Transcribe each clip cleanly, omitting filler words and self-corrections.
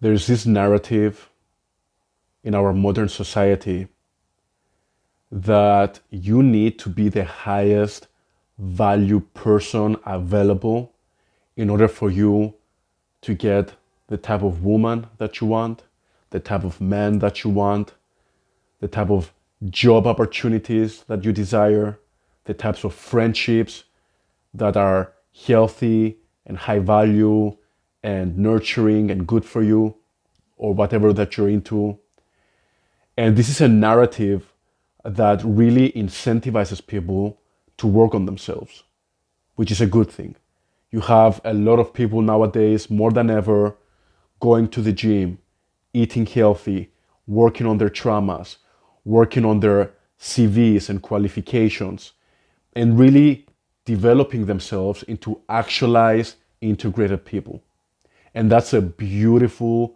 There's this narrative in our modern society that you need to be the highest value person available in order for you to get the type of woman that you want, the type of man that you want, the type of job opportunities that you desire, the types of friendships that are healthy and high value and nurturing and good for you, or whatever that you're into. And this is a narrative that really incentivizes people to work on themselves, which is a good thing. You have a lot of people nowadays, more than ever, going to the gym, eating healthy, working on their traumas, working on their CVs and qualifications, and really developing themselves into actualized, integrated people. And that's a beautiful,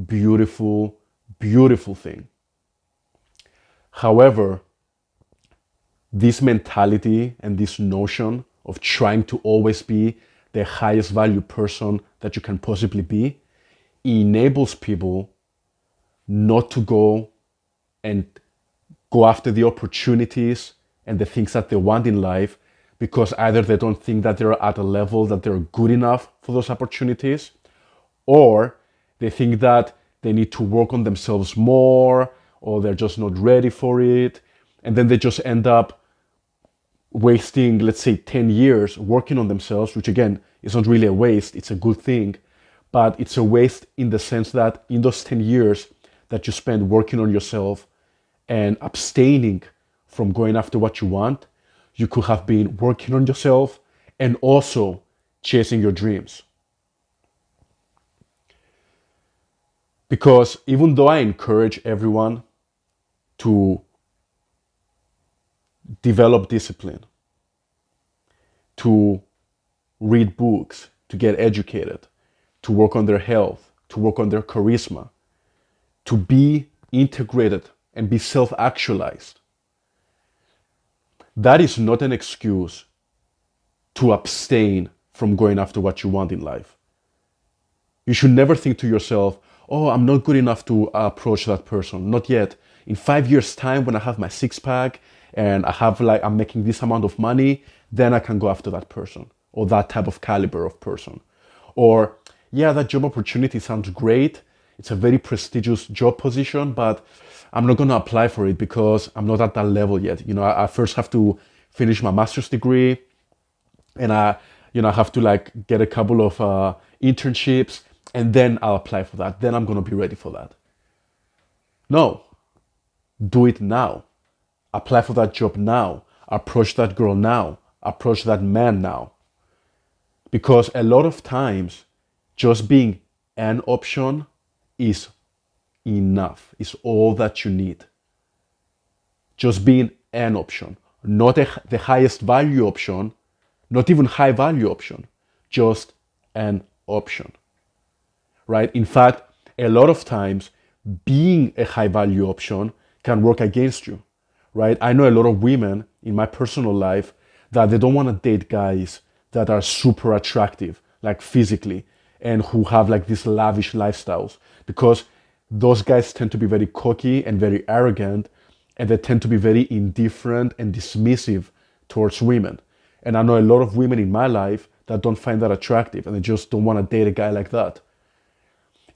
beautiful, beautiful thing. However, this mentality and this notion of trying to always be the highest value person that you can possibly be enables people not to and go after the opportunities and the things that they want in life, because either they don't think that they're at a level that they're good enough for those opportunities, or they think that they need to work on themselves more, or they're just not ready for it. And then they just end up wasting, let's say, 10 years working on themselves, which again is not really a waste, it's a good thing. But it's a waste in the sense that in those 10 years that you spend working on yourself and abstaining from going after what you want, you could have been working on yourself and also chasing your dreams. Because even though I encourage everyone to develop discipline, to read books, to get educated, to work on their health, to work on their charisma, to be integrated and be self-actualized, that is not an excuse to abstain from going after what you want in life. You should never think to yourself, oh, I'm not good enough to approach that person. Not yet. In 5 years' time, when I have my six pack and I'm making this amount of money, then I can go after that person or that type of caliber of person. Or, yeah, that job opportunity sounds great. It's a very prestigious job position, but I'm not going to apply for it because I'm not at that level yet. I first have to finish my master's degree, and I have to get a couple of internships, and then I'll apply for that. Then I'm going to be ready for that. No, do it now. Apply for that job now. Approach that girl now. Approach that man now. Because a lot of times, just being an option is enough, is all that you need. Just being an option, not the highest value option, not even high value option, just an option, right? In fact, a lot of times being a high value option can work against you, right? I know a lot of women in my personal life that they don't want to date guys that are super attractive, like physically, and who have these lavish lifestyles, because those guys tend to be very cocky and very arrogant, and they tend to be very indifferent and dismissive towards women. And I know a lot of women in my life that don't find that attractive, and they just don't want to date a guy like that.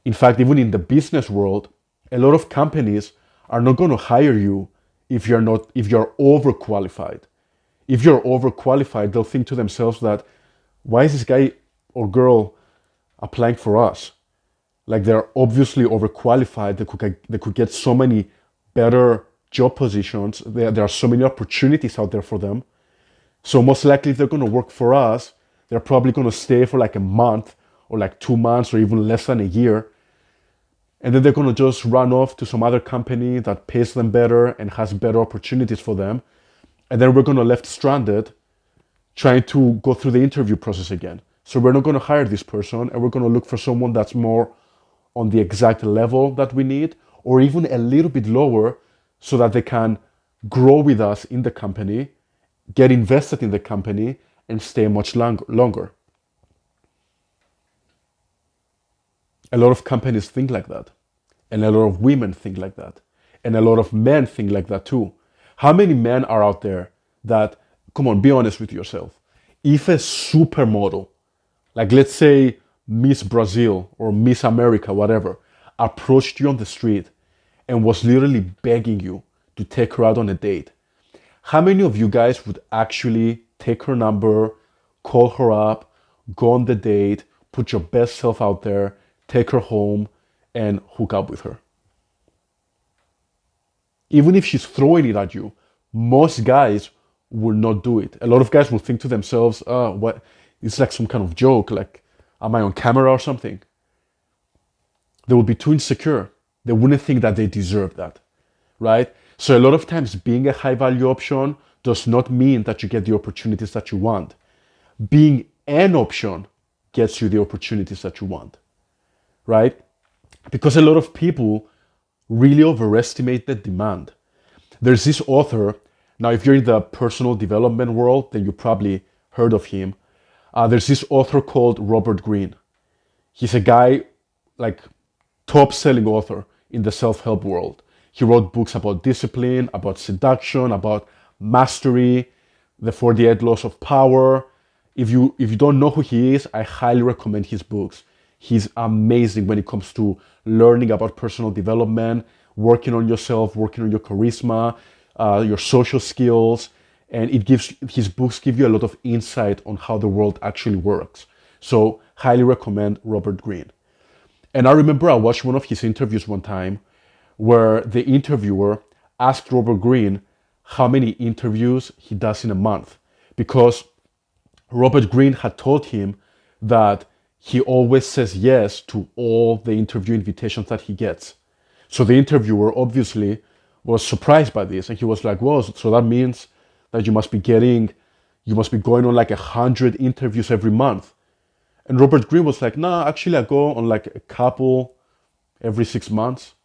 In fact, even in the business world, a lot of companies are not going to hire you if you're overqualified. If you're overqualified, they'll think to themselves that, why is this guy or girl applying for us? They're obviously overqualified. They could get so many better job positions. There are so many opportunities out there for them. So most likely, if they're going to work for us, they're probably going to stay for a month or 2 months or even less than a year. And then they're going to just run off to some other company that pays them better and has better opportunities for them. And then we're going to left stranded trying to go through the interview process again. So we're not going to hire this person, and we're going to look for someone that's more on the exact level that we need, or even a little bit lower, so that they can grow with us in the company, get invested in the company, and stay much longer. A lot of companies think like that. And a lot of women think like that. And a lot of men think like that too. How many men are out there that, come on, be honest with yourself. If a supermodel, like let's say Miss Brazil or Miss America, whatever, approached you on the street and was literally begging you to take her out on a date, how many of you guys would actually take her number, call her up, go on the date, put your best self out there, take her home, and hook up with her? Even if she's throwing it at you, most guys will not do it. A lot of guys will think to themselves, oh, what? It's like some kind of joke. Like, am I on camera or something? They will be too insecure. They wouldn't think that they deserve that, right? So a lot of times being a high value option does not mean that you get the opportunities that you want. Being an option gets you the opportunities that you want, right? Because a lot of people really overestimate the demand. There's this author, now if you're in the personal development world, then you probably heard of him. There's this author called Robert Greene. He's a guy, like, top selling author in the self-help world. He wrote books about discipline, about seduction, about mastery, the 48 laws of power. If you don't know who he is, I highly recommend his books. He's amazing when it comes to learning about personal development, working on yourself, working on your charisma, your social skills, and his books give you a lot of insight on how the world actually works. So highly recommend Robert Greene. And I remember I watched one of his interviews one time where the interviewer asked Robert Greene how many interviews he does in a month, because Robert Greene had told him that he always says yes to all the interview invitations that he gets. So the interviewer obviously was surprised by this, and he was like, "Well, so that means that you must be going on like 100 interviews every month." And Robert Greene was like, "Nah, actually I go on like a couple every 6 months.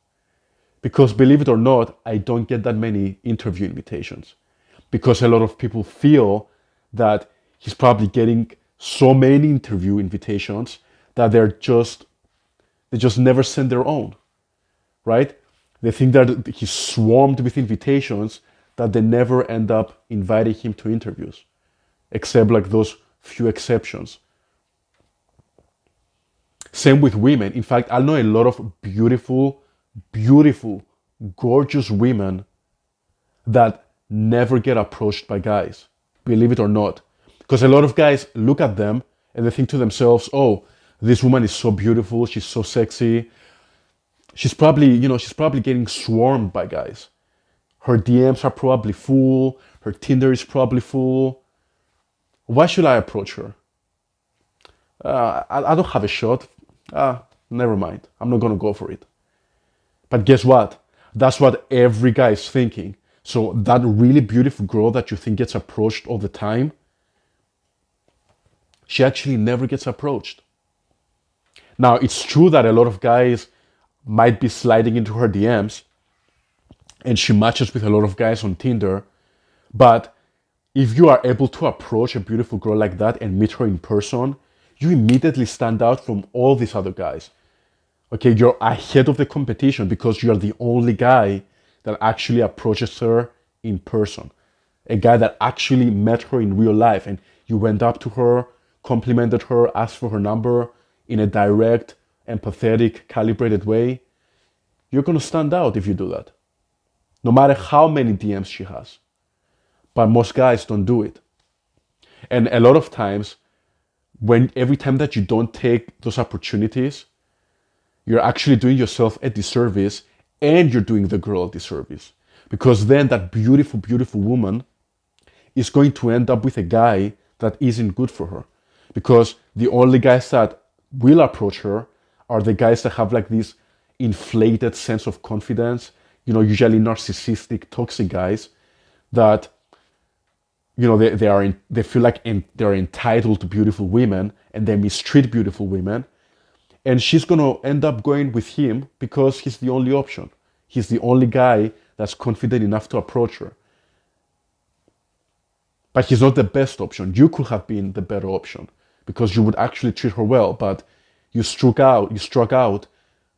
Because believe it or not, I don't get that many interview invitations. Because a lot of people feel that he's probably getting so many interview invitations that they just never send their own, right? They think that he's swarmed with invitations that they never end up inviting him to interviews, except like those few exceptions. Same with women. In fact, I know a lot of beautiful, beautiful, gorgeous women that never get approached by guys, believe it or not. Because a lot of guys look at them and they think to themselves, oh, this woman is so beautiful, she's so sexy. She's probably getting swarmed by guys. Her DMs are probably full, her Tinder is probably full. Why should I approach her? I don't have a shot. Never mind. I'm not gonna go for it. But guess what? That's what every guy is thinking. So that really beautiful girl that you think gets approached all the time, she actually never gets approached. Now, it's true that a lot of guys might be sliding into her DMs and she matches with a lot of guys on Tinder, but if you are able to approach a beautiful girl like that and meet her in person, you immediately stand out from all these other guys. Okay, you're ahead of the competition because you're the only guy that actually approaches her in person. A guy that actually met her in real life and you went up to her, complimented her, asked for her number in a direct, empathetic, calibrated way. You're gonna stand out if you do that, no matter how many DMs she has. But most guys don't do it. And a lot of times, every time that you don't take those opportunities, you're actually doing yourself a disservice and you're doing the girl a disservice. Because then that beautiful, beautiful woman is going to end up with a guy that isn't good for her. Because the only guys that will approach her are the guys that have like this inflated sense of confidence, usually narcissistic, toxic guys that, they feel like they're entitled to beautiful women and they mistreat beautiful women. And she's going to end up going with him because he's the only option. He's the only guy that's confident enough to approach her. But he's not the best option. You could have been the better option because you would actually treat her well, but You struck out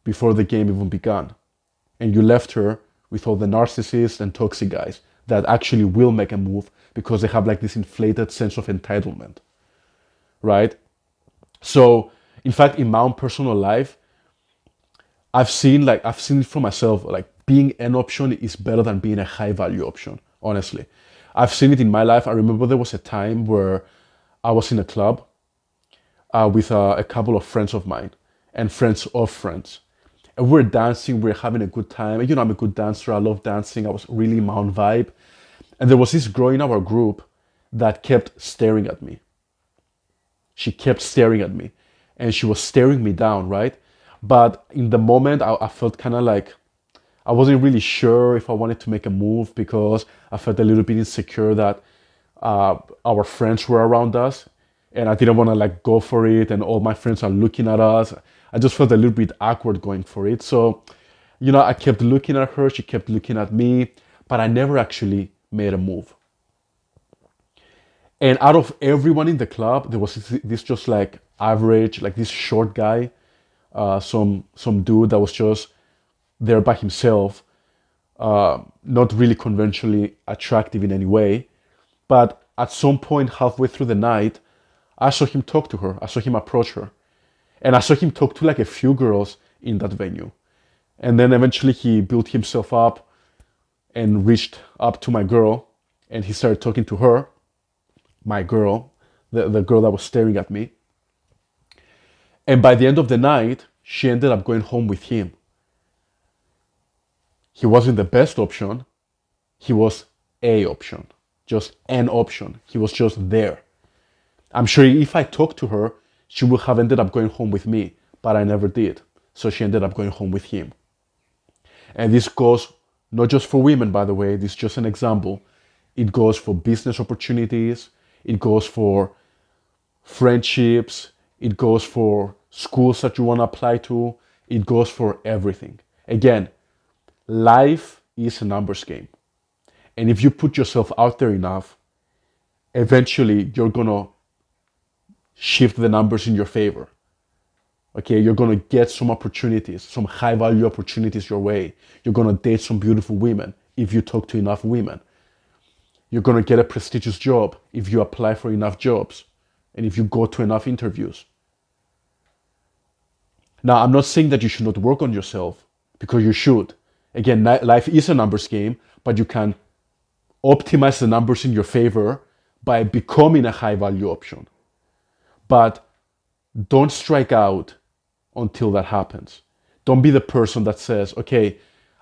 before the game even began. And you left her with all the narcissists and toxic guys that actually will make a move because they have like this inflated sense of entitlement, right? So, in fact, in my own personal life, I've seen it for myself, like being an option is better than being a high value option, honestly. I've seen it in my life. I remember there was a time where I was in a club with a couple of friends of mine and friends of friends. And we're dancing, we're having a good time. And I'm a good dancer, I love dancing, I was really in my own vibe. And there was this girl in our group that kept staring at me. She kept staring at me and she was staring me down, right? But in the moment, I felt kind of like I wasn't really sure if I wanted to make a move because I felt a little bit insecure that our friends were around us and I didn't want to like go for it and all my friends are looking at us. I just felt a little bit awkward going for it. So, I kept looking at her, she kept looking at me, but I never actually made a move. And out of everyone in the club, there was this just like average, like this short guy, some dude that was just there by himself, not really conventionally attractive in any way. But at some point, halfway through the night, I saw him talk to her. I saw him approach her. And I saw him talk to like a few girls in that venue. And then eventually he built himself up and reached up to my girl and he started talking to her, my girl, the girl that was staring at me. And by the end of the night, she ended up going home with him. He wasn't the best option. He was a option, just an option. He was just there. I'm sure if I talked to her, she would have ended up going home with me, but I never did. So she ended up going home with him. And this goes not just for women, by the way, this is just an example. It goes for business opportunities, it goes for friendships, it goes for schools that you want to apply to, it goes for everything. Again, life is a numbers game. And if you put yourself out there enough, eventually you're going to shift the numbers in your favor. Okay, you're going to get some opportunities, some high value opportunities your way. You're going to date some beautiful women if you talk to enough women. You're going to get a prestigious job if you apply for enough jobs and if you go to enough interviews. Now, I'm not saying that you should not work on yourself because you should. Again, life is a numbers game, but you can optimize the numbers in your favor by becoming a high value option. But don't strike out until that happens. Don't be the person that says, okay,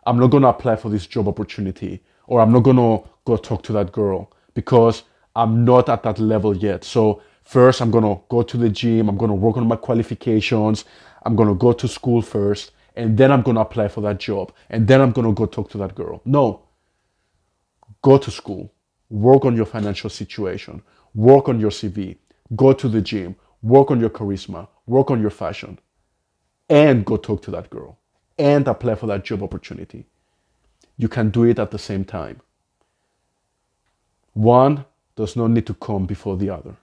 I'm not going to apply for this job opportunity or I'm not going to go talk to that girl because I'm not at that level yet. So first I'm going to go to the gym, I'm going to work on my qualifications, I'm going to go to school first, and then I'm going to apply for that job, and then I'm going to go talk to that girl. No, go to school, work on your financial situation, work on your CV, go to the gym, work on your charisma, work on your fashion, and go talk to that girl and apply for that job opportunity. You can do it at the same time. One does not need to come before the other.